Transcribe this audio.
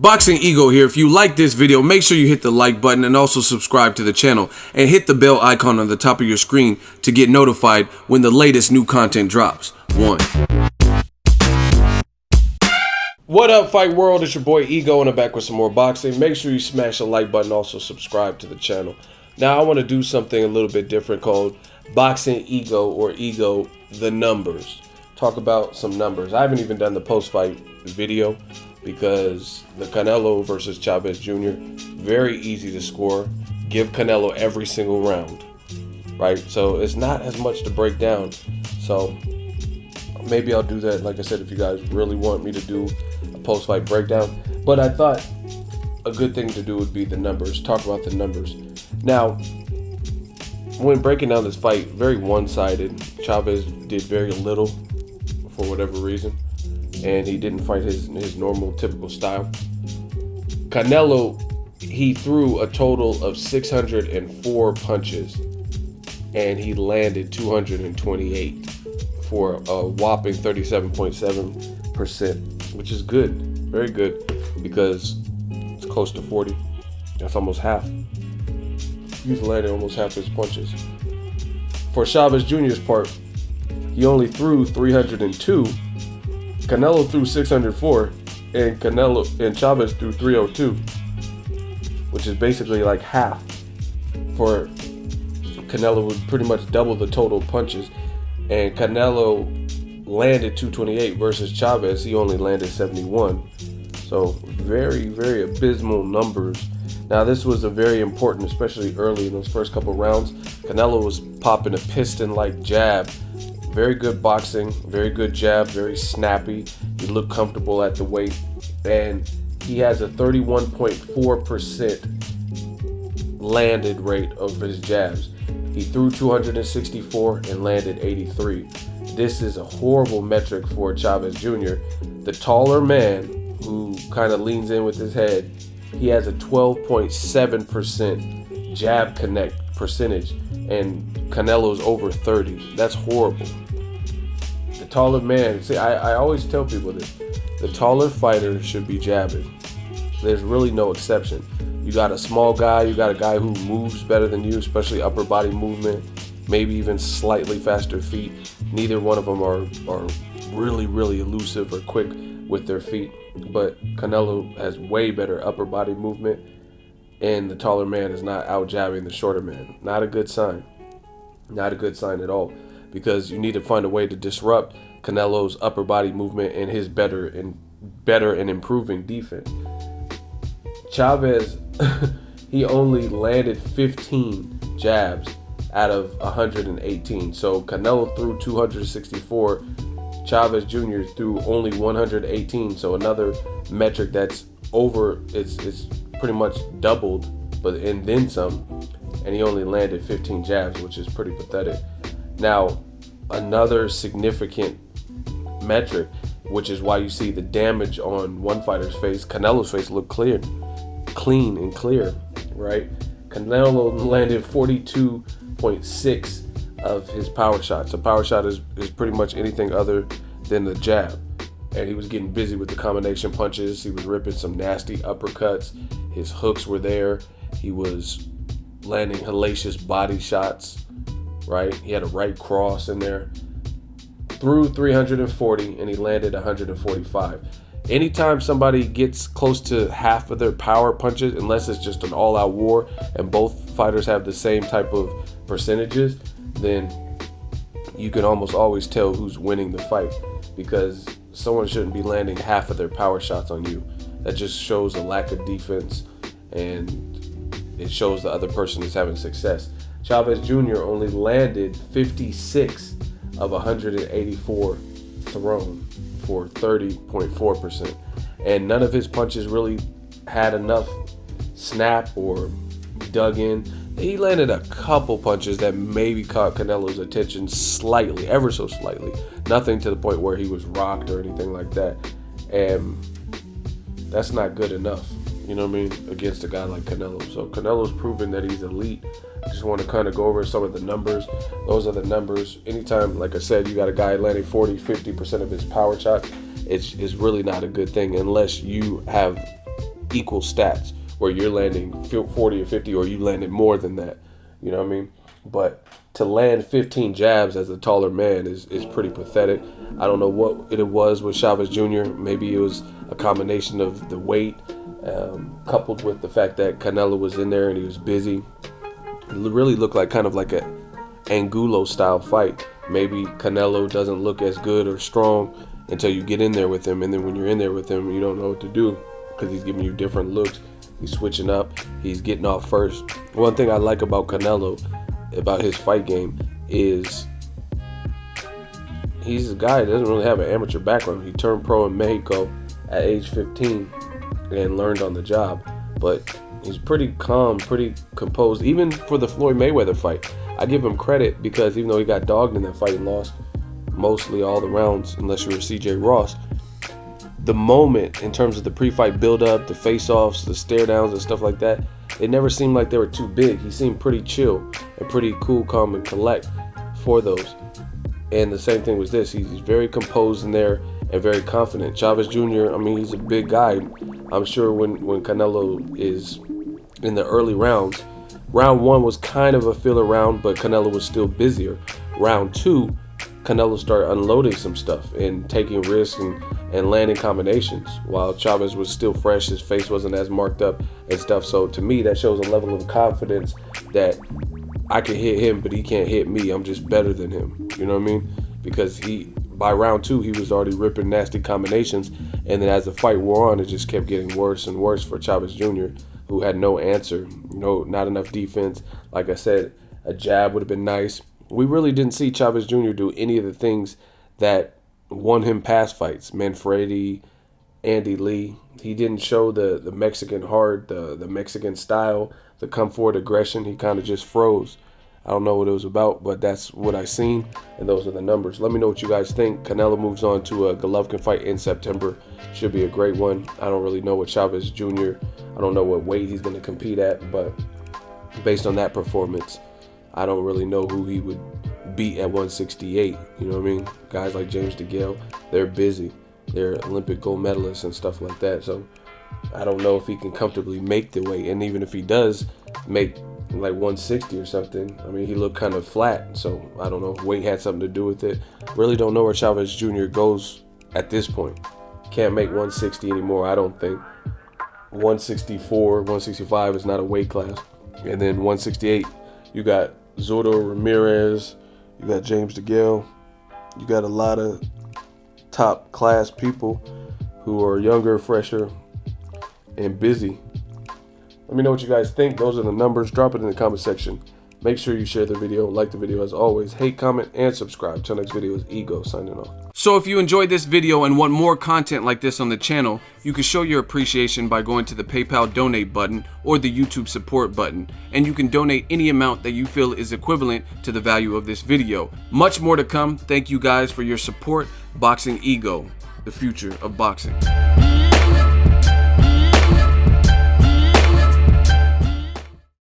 Boxing Ego here. If you like this video, make sure you hit the like button and also subscribe to the channel and hit the bell icon on the top of your screen to get notified when the latest new content drops. What up, fight world? It's your boy Ego and I'm back with some more boxing. Make sure you smash the like button, also subscribe to the channel. Now I want to do something a little bit different called Boxing Ego, or Ego the Numbers. Talk about some numbers. I haven't even done the post-fight video because the Canelo versus Chavez Jr., very easy to score. Give Canelo every single round, right? So it's not as much to break down. So maybe I'll do that, like I said, if you guys really want me to do a post-fight breakdown. But I thought a good thing to do would be the numbers, talk about the numbers. Now, when breaking down this fight, very one-sided. Chavez did very little for whatever reason, and he didn't fight his normal, typical style. Canelo, he threw a total of 604 punches, and he landed 228 for a whopping 37.7%, which is good, very good, because it's close to 40. That's almost half. He's landed almost half his punches. For Chavez Jr.'s part, he only threw 302. Canelo threw 604, and Chavez threw 302, which is basically like half. For Canelo would pretty much double the total punches, and Canelo landed 228 versus Chavez, he only landed 71. So very, very abysmal numbers. Now this was a very important, especially early in those first couple rounds. Canelo was popping a piston-like jab. Very good boxing, very good jab, very snappy. He looked comfortable at the weight, and he has a 31.4% landed rate of his jabs. He threw 264 and landed 83. This is a horrible metric for Chavez Jr. The taller man, who kind of leans in with his head, he has a 12.7% jab connect percentage, and Canelo's over 30. That's horrible. The taller man, see, I always tell people this, the taller fighter should be jabbing. There's really no exception. You got a small guy, you got a guy who moves better than you, especially upper body movement, maybe even slightly faster feet. Neither one of them are really, really elusive or quick with their feet. But Canelo has way better upper body movement, and the taller man is not out jabbing the shorter man. Not a good sign. Not a good sign at all, because you need to find a way to disrupt Canelo's upper body movement and his better and improving defense. Chavez, he only landed 15 jabs out of 118. So Canelo threw 264. Chavez Jr. threw only 118, so another metric that's over, it's pretty much doubled, and then some, and he only landed 15 jabs, which is pretty pathetic. Now, another significant metric, which is why you see the damage on one fighter's face, Canelo's face looked clean and clear, right? Canelo landed 42.6 of his power shots. A power shot is pretty much anything other than the jab. And he was getting busy with the combination punches. He was ripping some nasty uppercuts. His hooks were there. He was landing hellacious body shots, right? He had a right cross in there. Threw 340 and he landed 145. Anytime somebody gets close to half of their power punches, unless it's just an all-out war and both fighters have the same type of percentages, then you can almost always tell who's winning the fight, because someone shouldn't be landing half of their power shots on you. That just shows a lack of defense, and it shows the other person is having success. Chavez Jr. only landed 56 of 184 thrown for 30.4%, and none of his punches really had enough snap or dug in. He landed a couple punches that maybe caught Canelo's attention slightly, ever so slightly. Nothing to the point where he was rocked or anything like that. And that's not good enough, you know what I mean, against a guy like Canelo. So Canelo's proven that he's elite. I just want to kind of go over some of the numbers. Those are the numbers. Anytime, like I said, you got a guy landing 40-50% of his power shots, it's really not a good thing unless you have equal stats where you're landing 40 or 50 or you landed more than that. You know what I mean? But to land 15 jabs as a taller man is pretty pathetic. I don't know what it was with Chavez Jr. Maybe it was a combination of the weight coupled with the fact that Canelo was in there and he was busy. It really looked like kind of like a Angulo style fight. Maybe Canelo doesn't look as good or strong until you get in there with him, and then when you're in there with him, you don't know what to do because he's giving you different looks. He's switching up. He's getting off first. One thing I like about Canelo, about his fight game, is he's a guy that doesn't really have an amateur background. He turned pro in Mexico at age 15 and learned on the job. But he's pretty calm, pretty composed. Even for the Floyd Mayweather fight, I give him credit because even though he got dogged in that fight and lost mostly all the rounds, unless you were CJ Ross, the moment in terms of the pre-fight build-up, the face-offs, the stare-downs and stuff like that, it never seemed like they were too big. He seemed pretty chill and pretty cool, calm, and collect for those. And the same thing was this. He's very composed in there and very confident. Chavez Jr., I mean, he's a big guy. I'm sure when Canelo is in the early rounds, round 1 was kind of a filler round, but Canelo was still busier. Round 2, Canelo started unloading some stuff and taking risks and landing combinations while Chavez was still fresh. His face wasn't as marked up and stuff. So to me, that shows a level of confidence that I can hit him, but he can't hit me. I'm just better than him. You know what I mean? Because by round 2, he was already ripping nasty combinations. And then as the fight wore on, it just kept getting worse and worse for Chavez Jr., who had no answer, not enough defense. Like I said, a jab would have been nice. We really didn't see Chavez Jr. do any of the things that won him past fights. Manfredi, Andy Lee. He didn't show the Mexican heart, the Mexican style, the come forward aggression. He kind of just froze. I don't know what it was about, but that's what I seen, and those are the numbers. Let me know what you guys think. Canelo moves on to a Golovkin fight in September. Should be a great one. I don't really know what Chavez Jr., I don't know what weight he's going to compete at, but based on that performance, I don't really know who he would beat at 168. You know what I mean? Guys like James DeGale, they're busy. They're Olympic gold medalists and stuff like that. So I don't know if he can comfortably make the weight. And even if he does make like 160 or something, I mean, he looked kind of flat. So I don't know if weight had something to do with it. Really don't know where Chavez Jr. goes at this point. Can't make 160 anymore, I don't think. 164, 165 is not a weight class. And then 168, you got Zurdo Ramirez, you got James DeGale, you got a lot of top class people who are younger, fresher, and busy. Let me know what you guys think. Those are the numbers. Drop it in the comment section. Make sure you share the video, like the video as always. Hate, comment, and subscribe. Till next video is Ego signing off. So if you enjoyed this video and want more content like this on the channel, you can show your appreciation by going to the PayPal donate button or the YouTube support button, and you can donate any amount that you feel is equivalent to the value of this video. Much more to come. Thank you guys for your support. Boxing Ego, the future of boxing.